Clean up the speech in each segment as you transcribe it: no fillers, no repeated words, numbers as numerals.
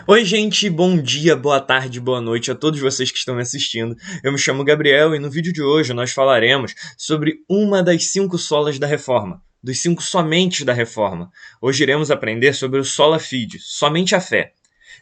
Oi, gente, bom dia, boa tarde, boa noite a todos vocês que estão me assistindo. Eu me chamo Gabriel e no vídeo de hoje nós falaremos sobre uma das 5 solas da Reforma, dos 5 somentes da Reforma. Hoje iremos aprender sobre o sola fide, somente a fé.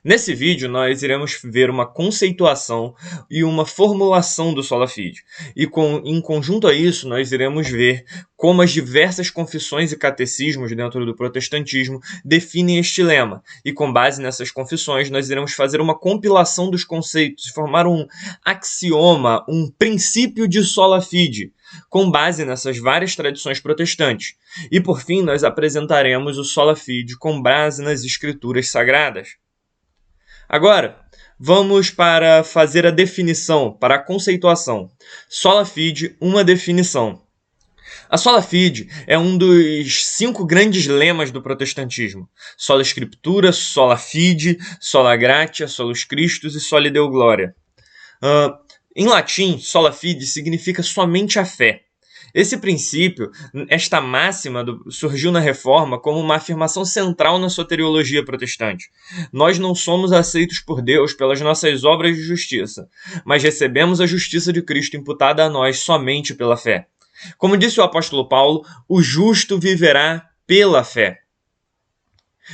Nesse vídeo, nós iremos ver uma conceituação e uma formulação do sola fide. Em conjunto a isso, nós iremos ver como as diversas confissões e catecismos dentro do protestantismo definem este lema. E com base nessas confissões, nós iremos fazer uma compilação dos conceitos e formar um axioma, um princípio de sola fide, com base nessas várias tradições protestantes. E por fim, nós apresentaremos o sola fide com base nas escrituras sagradas. Agora, vamos para fazer a definição, para a conceituação. Sola fide, uma definição. A sola fide é um dos 5 grandes lemas do protestantismo. Sola Scriptura, sola fide, sola gratia, solus Christus e soli Deo gloria. Em latim, sola fide significa somente a fé. Esse princípio, esta máxima, surgiu na Reforma como uma afirmação central na soteriologia protestante. Nós não somos aceitos por Deus pelas nossas obras de justiça, mas recebemos a justiça de Cristo imputada a nós somente pela fé. Como disse o apóstolo Paulo, o justo viverá pela fé.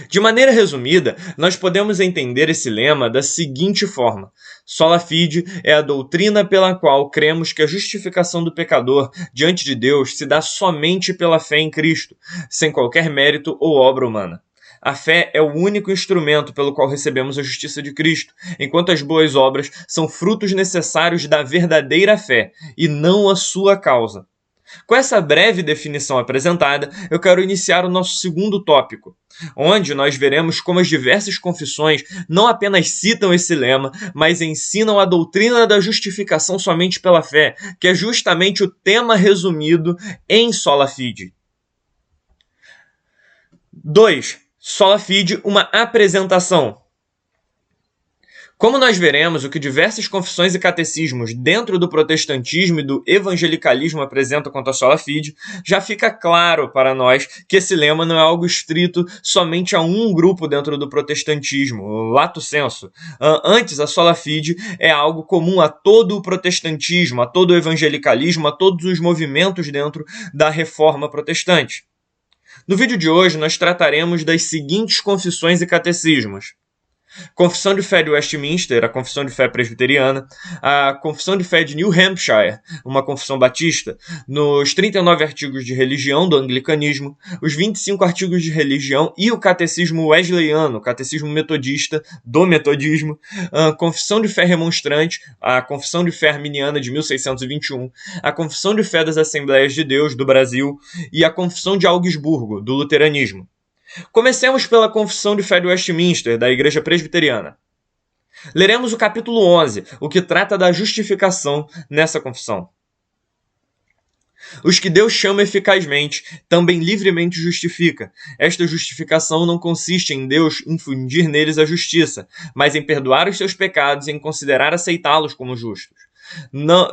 De maneira resumida, nós podemos entender esse lema da seguinte forma: sola fide é a doutrina pela qual cremos que a justificação do pecador diante de Deus se dá somente pela fé em Cristo, sem qualquer mérito ou obra humana. A fé é o único instrumento pelo qual recebemos a justiça de Cristo, enquanto as boas obras são frutos necessários da verdadeira fé e não a sua causa. Com essa breve definição apresentada, eu quero iniciar o nosso segundo tópico, onde nós veremos como as diversas confissões não apenas citam esse lema, mas ensinam a doutrina da justificação somente pela fé, que é justamente o tema resumido em sola fide. 2. Sola fide, uma apresentação. Como nós veremos o que diversas confissões e catecismos dentro do protestantismo e do evangelicalismo apresentam quanto à sola fide, já fica claro para nós que esse lema não é algo estrito somente a um grupo dentro do protestantismo, lato sensu. Antes, a sola fide é algo comum a todo o protestantismo, a todo o evangelicalismo, a todos os movimentos dentro da reforma protestante. No vídeo de hoje, nós trataremos das seguintes confissões e catecismos: Confissão de Fé de Westminster, a Confissão de Fé Presbiteriana, a Confissão de Fé de New Hampshire, uma confissão batista, nos 39 artigos de religião do anglicanismo, os 25 artigos de religião e o Catecismo Wesleyano, o Catecismo Metodista do Metodismo, a Confissão de Fé Remonstrante, a Confissão de Fé Arminiana de 1621, a Confissão de Fé das Assembleias de Deus do Brasil e a Confissão de Augsburgo, do Luteranismo. Comecemos pela Confissão de Fé de Westminster, da Igreja Presbiteriana. Leremos o capítulo 11, o que trata da justificação nessa confissão. Os que Deus chama eficazmente, também livremente justifica. Esta justificação não consiste em Deus infundir neles a justiça, mas em perdoar os seus pecados e em considerar aceitá-los como justos.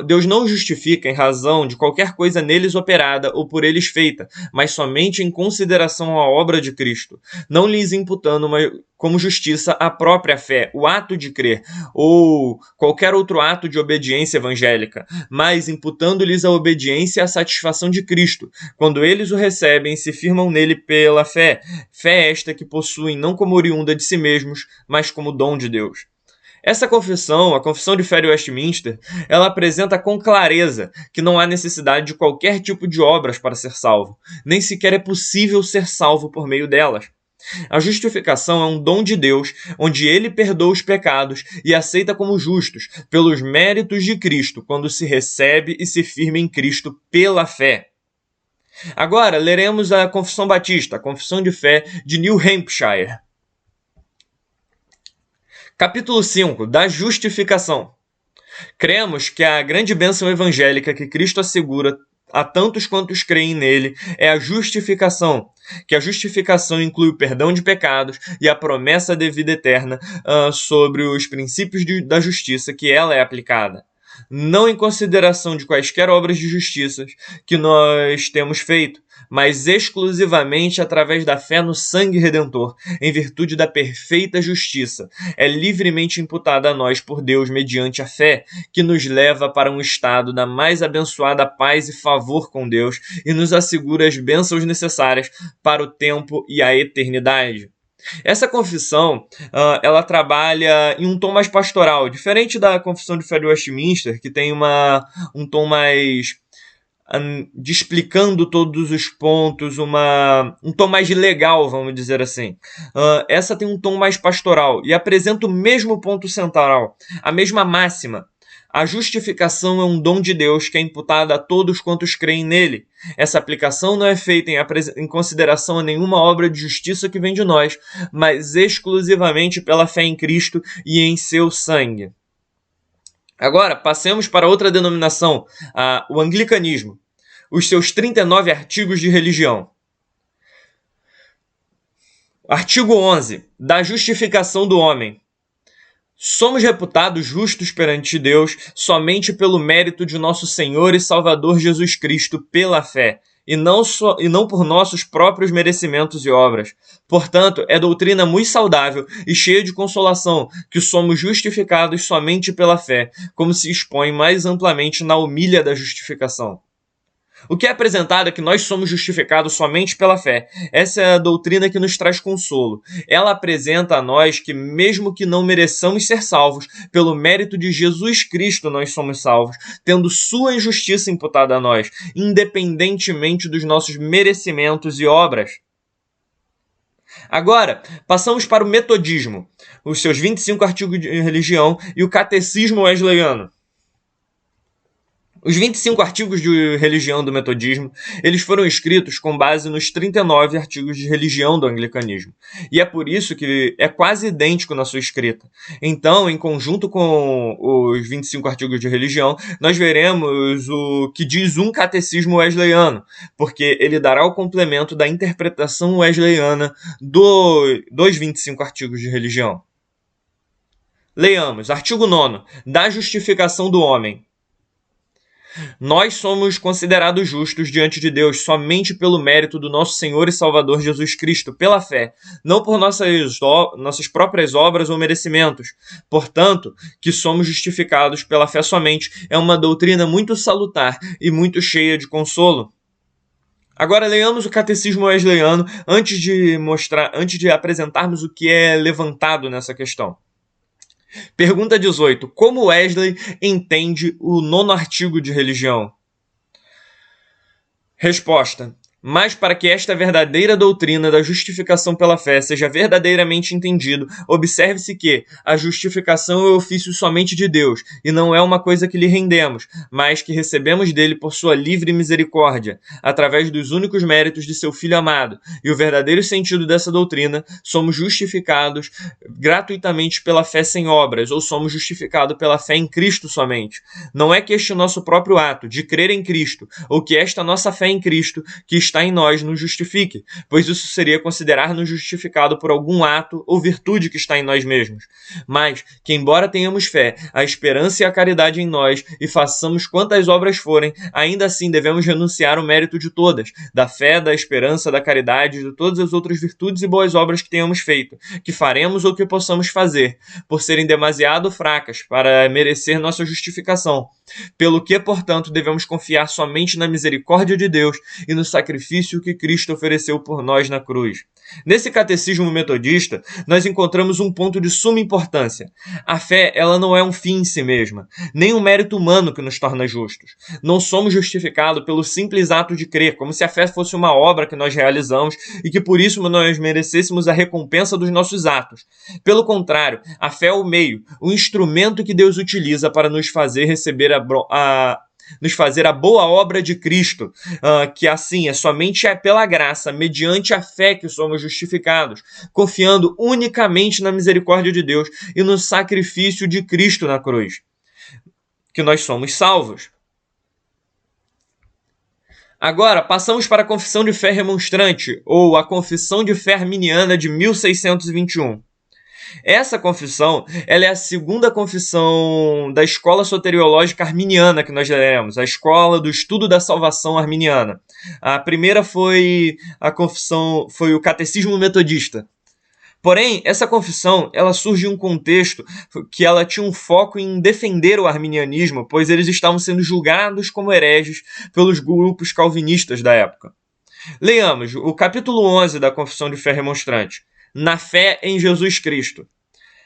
Deus não justifica em razão de qualquer coisa neles operada ou por eles feita, mas somente em consideração à obra de Cristo, não lhes imputando como justiça a própria fé, o ato de crer, ou qualquer outro ato de obediência evangélica, mas imputando-lhes a obediência e a satisfação de Cristo, quando eles o recebem e se firmam nele pela fé, fé esta que possuem não como oriunda de si mesmos, mas como dom de Deus. Essa confissão, a Confissão de Fé de Westminster, ela apresenta com clareza que não há necessidade de qualquer tipo de obras para ser salvo, nem sequer é possível ser salvo por meio delas. A justificação é um dom de Deus, onde ele perdoa os pecados e aceita como justos, pelos méritos de Cristo, quando se recebe e se firma em Cristo pela fé. Agora, leremos a Confissão Batista, a Confissão de Fé de New Hampshire. Capítulo 5, da justificação. Cremos que a grande bênção evangélica que Cristo assegura a tantos quantos creem nele é a justificação, que a justificação inclui o perdão de pecados e a promessa de vida eterna sobre os princípios da justiça que ela é aplicada. não em consideração de quaisquer obras de justiça que nós temos feito, mas exclusivamente através da fé no sangue redentor, em virtude da perfeita justiça, é livremente imputada a nós por Deus mediante a fé, que nos leva para um estado da mais abençoada paz e favor com Deus e nos assegura as bênçãos necessárias para o tempo e a eternidade. Essa confissão, ela trabalha em um tom mais pastoral, diferente da confissão de fé de Westminster, que tem um tom mais de explicando todos os pontos, um tom mais legal, vamos dizer assim. Essa tem um tom mais pastoral e apresenta o mesmo ponto central, a mesma máxima. A justificação é um dom de Deus que é imputado a todos quantos creem nele. Essa aplicação não é feita em consideração a nenhuma obra de justiça que vem de nós, mas exclusivamente pela fé em Cristo e em seu sangue. Agora, passemos para outra denominação, o anglicanismo. Os seus 39 artigos de religião. Artigo 11. Da justificação do homem. Somos reputados justos perante Deus somente pelo mérito de nosso Senhor e Salvador Jesus Cristo pela fé, e não por nossos próprios merecimentos e obras. Portanto, é doutrina muito saudável e cheia de consolação que somos justificados somente pela fé, como se expõe mais amplamente na humilha da justificação. O que é apresentado é que nós somos justificados somente pela fé. Essa é a doutrina que nos traz consolo. Ela apresenta a nós que, mesmo que não mereçamos ser salvos, pelo mérito de Jesus Cristo nós somos salvos, tendo sua injustiça imputada a nós, independentemente dos nossos merecimentos e obras. Agora, passamos para o metodismo, os seus 25 artigos de religião e o catecismo wesleyano. Os 25 artigos de religião do metodismo, eles foram escritos com base nos 39 artigos de religião do anglicanismo. E é por isso que é quase idêntico na sua escrita. Então, em conjunto com os 25 artigos de religião, nós veremos o que diz um catecismo wesleyano, porque ele dará o complemento da interpretação wesleyana dos 25 artigos de religião. Leiamos, artigo 9, da justificação do homem. Nós somos considerados justos diante de Deus somente pelo mérito do nosso Senhor e Salvador Jesus Cristo, pela fé, não por nossas próprias obras ou merecimentos. Portanto, que somos justificados pela fé somente é uma doutrina muito salutar e muito cheia de consolo. Agora leiamos o catecismo wesleyano antes de apresentarmos o que é levantado nessa questão. Pergunta 18. Como Wesley entende o 9º artigo de religião? Resposta. Mas para que esta verdadeira doutrina da justificação pela fé seja verdadeiramente entendido, observe-se que a justificação é ofício somente de Deus, e não é uma coisa que lhe rendemos, mas que recebemos dele por sua livre misericórdia, através dos únicos méritos de seu Filho amado. E o verdadeiro sentido dessa doutrina, somos justificados gratuitamente pela fé sem obras, ou somos justificados pela fé em Cristo somente. Não é que este nosso próprio ato de crer em Cristo, ou que esta nossa fé em Cristo, que está em nós, nos justifique, pois isso seria considerar-nos justificado por algum ato ou virtude que está em nós mesmos. Mas que, embora tenhamos fé, a esperança e a caridade em nós, e façamos quantas obras forem, ainda assim devemos renunciar ao mérito de todas, da fé, da esperança, da caridade, de todas as outras virtudes e boas obras que tenhamos feito, que faremos ou que possamos fazer, por serem demasiado fracas para merecer nossa justificação. Pelo que, portanto, devemos confiar somente na misericórdia de Deus e no sacrifício que Cristo ofereceu por nós na cruz. Nesse catecismo metodista, nós encontramos um ponto de suma importância. A fé, ela não é um fim em si mesma, nem um mérito humano que nos torna justos. Não somos justificados pelo simples ato de crer, como se a fé fosse uma obra que nós realizamos e que por isso nós merecêssemos a recompensa dos nossos atos. Pelo contrário, a fé é o meio, o instrumento que Deus utiliza para nos fazer receber nos fazer a boa obra de Cristo, que assim é somente pela graça, mediante a fé que somos justificados, confiando unicamente na misericórdia de Deus e no sacrifício de Cristo na cruz, que nós somos salvos. Agora, passamos para a Confissão de Fé Remonstrante, ou a Confissão de Fé Arminiana de 1621. Essa confissão, ela é a segunda confissão da escola soteriológica arminiana que nós leremos, a escola do estudo da salvação arminiana. A primeira foi foi o Catecismo Metodista. Porém, essa confissão, ela surge em um contexto que ela tinha um foco em defender o arminianismo, pois eles estavam sendo julgados como hereges pelos grupos calvinistas da época. Leiamos o capítulo 11 da Confissão de Fé Remonstrante. Na fé em Jesus Cristo.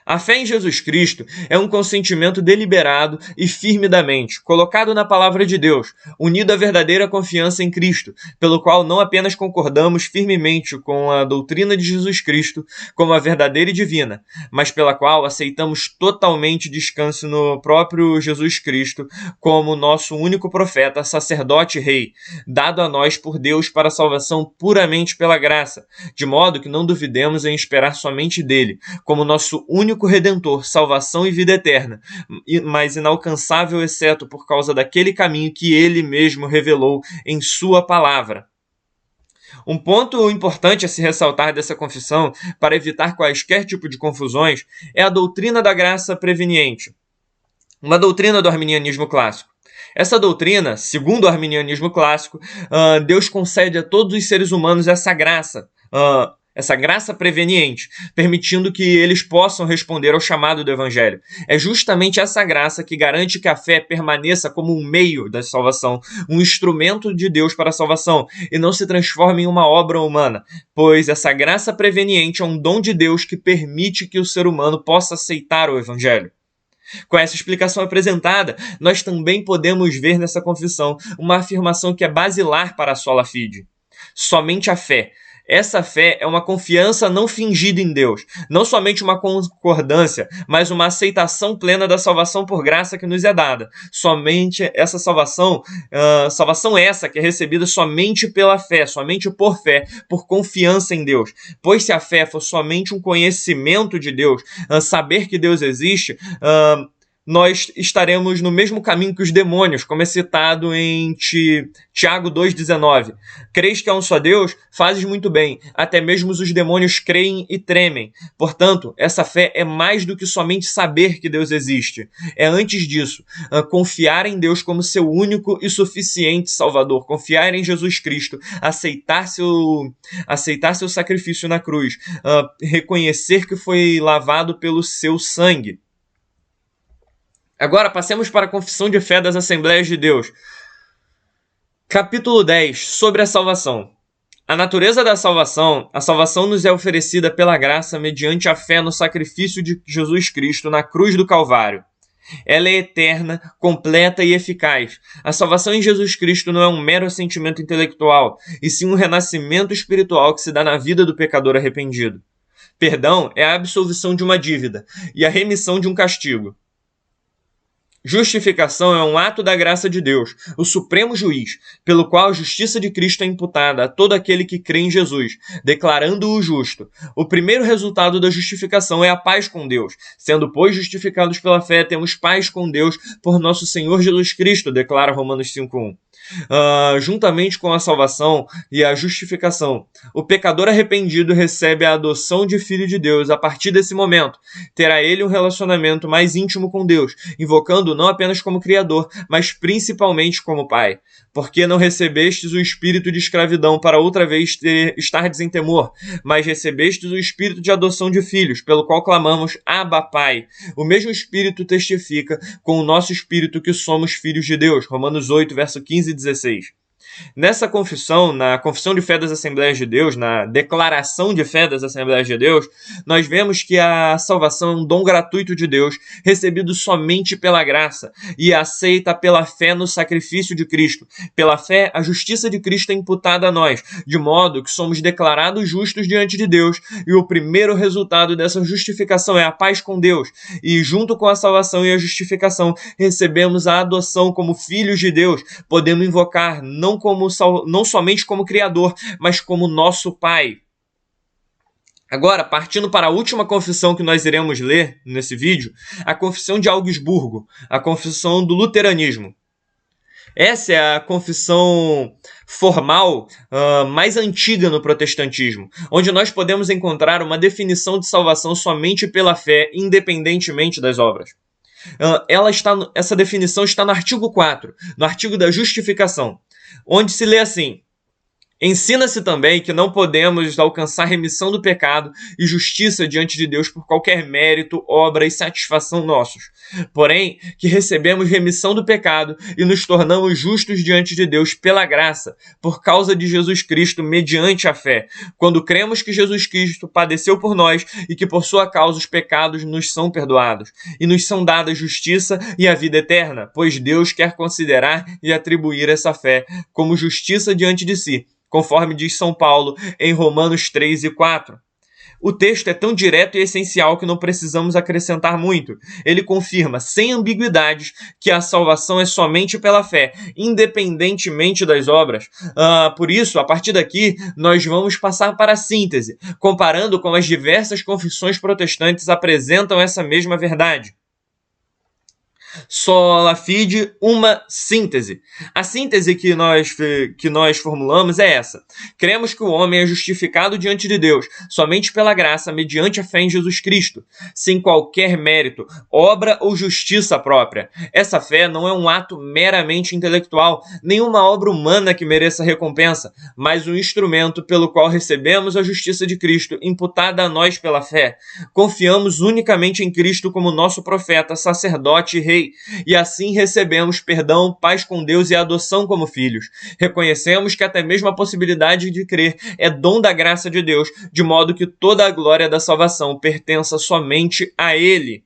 A fé em Jesus Cristo é um consentimento deliberado e firme da mente, colocado na palavra de Deus, unido à verdadeira confiança em Cristo, pelo qual não apenas concordamos firmemente com a doutrina de Jesus Cristo como a verdadeira e divina, mas pela qual aceitamos totalmente descanso no próprio Jesus Cristo como nosso único profeta, sacerdote e rei, dado a nós por Deus para a salvação puramente pela graça, de modo que não duvidemos em esperar somente dele, como nosso único Redentor, salvação e vida eterna, mas inalcançável exceto por causa daquele caminho que ele mesmo revelou em sua palavra. Um ponto importante a se ressaltar dessa confissão, para evitar quaisquer tipo de confusões, é a doutrina da graça preveniente, uma doutrina do arminianismo clássico. Essa doutrina, segundo o arminianismo clássico, Deus concede a todos os seres humanos essa graça preveniente, permitindo que eles possam responder ao chamado do Evangelho. É justamente essa graça que garante que a fé permaneça como um meio da salvação, um instrumento de Deus para a salvação, e não se transforme em uma obra humana, pois essa graça preveniente é um dom de Deus que permite que o ser humano possa aceitar o Evangelho. Com essa explicação apresentada, nós também podemos ver nessa confissão uma afirmação que é basilar para a sola fide. Somente a fé. Essa fé é uma confiança não fingida em Deus, não somente uma concordância, mas uma aceitação plena da salvação por graça que nos é dada. Somente essa salvação essa que é recebida somente pela fé, somente por fé, por confiança em Deus. Pois se a fé for somente um conhecimento de Deus, saber que Deus existe, nós estaremos no mesmo caminho que os demônios, como é citado em Tiago 2,19. Crês que há um só Deus? Fazes muito bem. Até mesmo os demônios creem e tremem. Portanto, essa fé é mais do que somente saber que Deus existe. É antes disso, confiar em Deus como seu único e suficiente Salvador. Confiar em Jesus Cristo. Aceitar seu sacrifício na cruz. Reconhecer que foi lavado pelo seu sangue. Agora, passemos para a Confissão de Fé das Assembleias de Deus. Capítulo 10, sobre a salvação. A natureza da salvação, a salvação nos é oferecida pela graça mediante a fé no sacrifício de Jesus Cristo na cruz do Calvário. Ela é eterna, completa e eficaz. A salvação em Jesus Cristo não é um mero sentimento intelectual, e sim um renascimento espiritual que se dá na vida do pecador arrependido. Perdão é a absolvição de uma dívida e a remissão de um castigo. Justificação é um ato da graça de Deus, o supremo juiz, pelo qual a justiça de Cristo é imputada a todo aquele que crê em Jesus, declarando-o justo. O primeiro resultado da justificação é a paz com Deus. Sendo, pois, justificados pela fé, temos paz com Deus por nosso Senhor Jesus Cristo, declara Romanos 5:1. Juntamente com a salvação e a justificação, o pecador arrependido recebe a adoção de filho de Deus. A partir desse momento, terá ele um relacionamento mais íntimo com Deus, invocando não apenas como Criador, mas principalmente como Pai. Porque não recebestes o espírito de escravidão para outra vez estardes em temor, mas recebestes o espírito de adoção de filhos, pelo qual clamamos, Abba, Pai. O mesmo espírito testifica com o nosso espírito que somos filhos de Deus. Romanos 8, verso 15 e 16. Nessa confissão, na Confissão de Fé das Assembleias de Deus, na Declaração de Fé das Assembleias de Deus, nós vemos que a salvação é um dom gratuito de Deus, recebido somente pela graça e aceita pela fé no sacrifício de Cristo. Pela fé, a justiça de Cristo é imputada a nós, de modo que somos declarados justos diante de Deus, e o primeiro resultado dessa justificação é a paz com Deus. E junto com a salvação e a justificação, recebemos a adoção como filhos de Deus. Podemos invocar não somente como Criador, mas como nosso Pai. Agora, partindo para a última confissão que nós iremos ler nesse vídeo, a Confissão de Augsburgo, a confissão do luteranismo. Essa é a confissão formal mais antiga no protestantismo, onde nós podemos encontrar uma definição de salvação somente pela fé, independentemente das obras. Essa definição está no artigo 4, no artigo da justificação, onde se lê assim: ensina-se também que não podemos alcançar remissão do pecado e justiça diante de Deus por qualquer mérito, obra e satisfação nossos. Porém, que recebemos remissão do pecado e nos tornamos justos diante de Deus pela graça, por causa de Jesus Cristo, mediante a fé, quando cremos que Jesus Cristo padeceu por nós e que por sua causa os pecados nos são perdoados, e nos são dadas justiça e a vida eterna, pois Deus quer considerar e atribuir essa fé como justiça diante de si, conforme diz São Paulo em Romanos 3 e 4. O texto é tão direto e essencial que não precisamos acrescentar muito. Ele confirma, sem ambiguidades, que a salvação é somente pela fé, independentemente das obras. Por isso, a partir daqui, nós vamos passar para a síntese, comparando com as diversas confissões protestantes apresentam essa mesma verdade. Sola fide, uma síntese. A síntese que nós formulamos é essa. Cremos que o homem é justificado diante de Deus somente pela graça, mediante a fé em Jesus Cristo, sem qualquer mérito, obra ou justiça própria. Essa fé não é um ato meramente intelectual, nenhuma obra humana que mereça recompensa, mas um instrumento pelo qual recebemos a justiça de Cristo, imputada a nós pela fé. Confiamos unicamente em Cristo como nosso profeta, sacerdote e rei, e assim recebemos perdão, paz com Deus e adoção como filhos. Reconhecemos que até mesmo a possibilidade de crer é dom da graça de Deus, de modo que toda a glória da salvação pertença somente a Ele.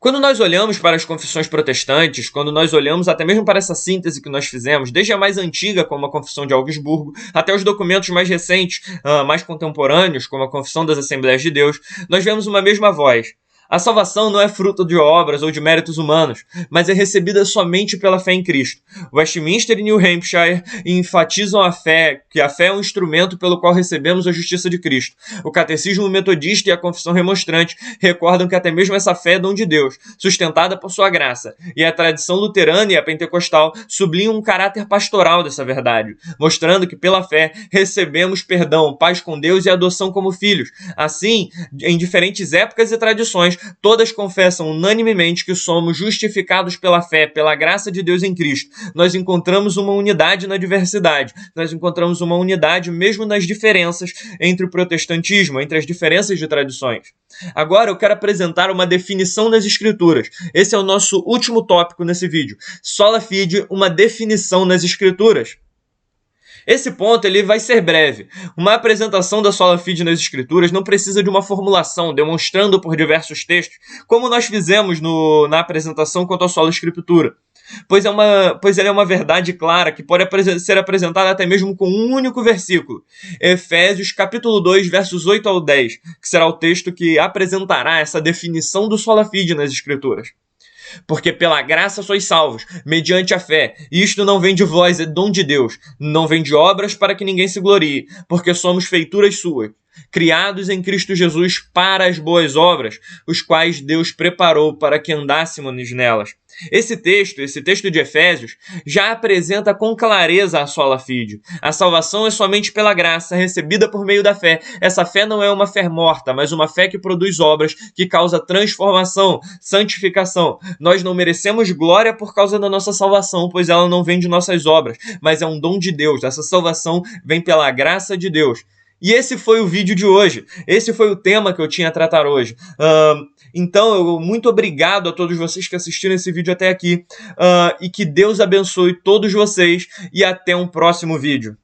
Quando nós olhamos para as confissões protestantes, quando nós olhamos até mesmo para essa síntese que nós fizemos, desde a mais antiga, como a Confissão de Augsburgo, até os documentos mais recentes, mais contemporâneos, como a Confissão das Assembleias de Deus, nós vemos uma mesma voz. A salvação não é fruto de obras ou de méritos humanos, mas é recebida somente pela fé em Cristo. Westminster e New Hampshire enfatizam a fé, que a fé é um instrumento pelo qual recebemos a justiça de Cristo. O Catecismo Metodista e a Confissão Remonstrante recordam que até mesmo essa fé é dom de Deus, sustentada por sua graça, e a tradição luterana e a pentecostal sublinham um caráter pastoral dessa verdade, mostrando que pela fé recebemos perdão, paz com Deus e adoção como filhos. Assim, em diferentes épocas e tradições, todas confessam unanimemente que somos justificados pela fé, pela graça de Deus em Cristo. Nós encontramos uma unidade na diversidade. Nós encontramos uma unidade mesmo nas diferenças entre o protestantismo, entre as diferenças de tradições. Agora eu quero apresentar uma definição das Escrituras. Esse é o nosso último tópico nesse vídeo. Sola fide, uma definição nas Escrituras. Esse ponto ele vai ser breve. Uma apresentação da sola fide nas Escrituras não precisa de uma formulação, demonstrando por diversos textos, como nós fizemos na apresentação quanto à sola Escritura, pois ela é uma verdade clara que pode ser apresentada até mesmo com um único versículo. Efésios capítulo 2, versos 8 ao 10, que será o texto que apresentará essa definição do sola fide nas Escrituras. Porque pela graça sois salvos, mediante a fé. E isto não vem de vós, é dom de Deus. Não vem de obras para que ninguém se glorie, porque somos feituras suas, criados em Cristo Jesus para as boas obras, os quais Deus preparou para que andássemos nelas. Esse texto de Efésios, já apresenta com clareza a sola fide. A salvação é somente pela graça, recebida por meio da fé. Essa fé não é uma fé morta, mas uma fé que produz obras, que causa transformação, santificação. Nós não merecemos glória por causa da nossa salvação, pois ela não vem de nossas obras, mas é um dom de Deus. Essa salvação vem pela graça de Deus. E esse foi o vídeo de hoje. Esse foi o tema que eu tinha a tratar hoje. Então, muito obrigado a todos vocês que assistiram esse vídeo até aqui. E que Deus abençoe todos vocês. E até um próximo vídeo.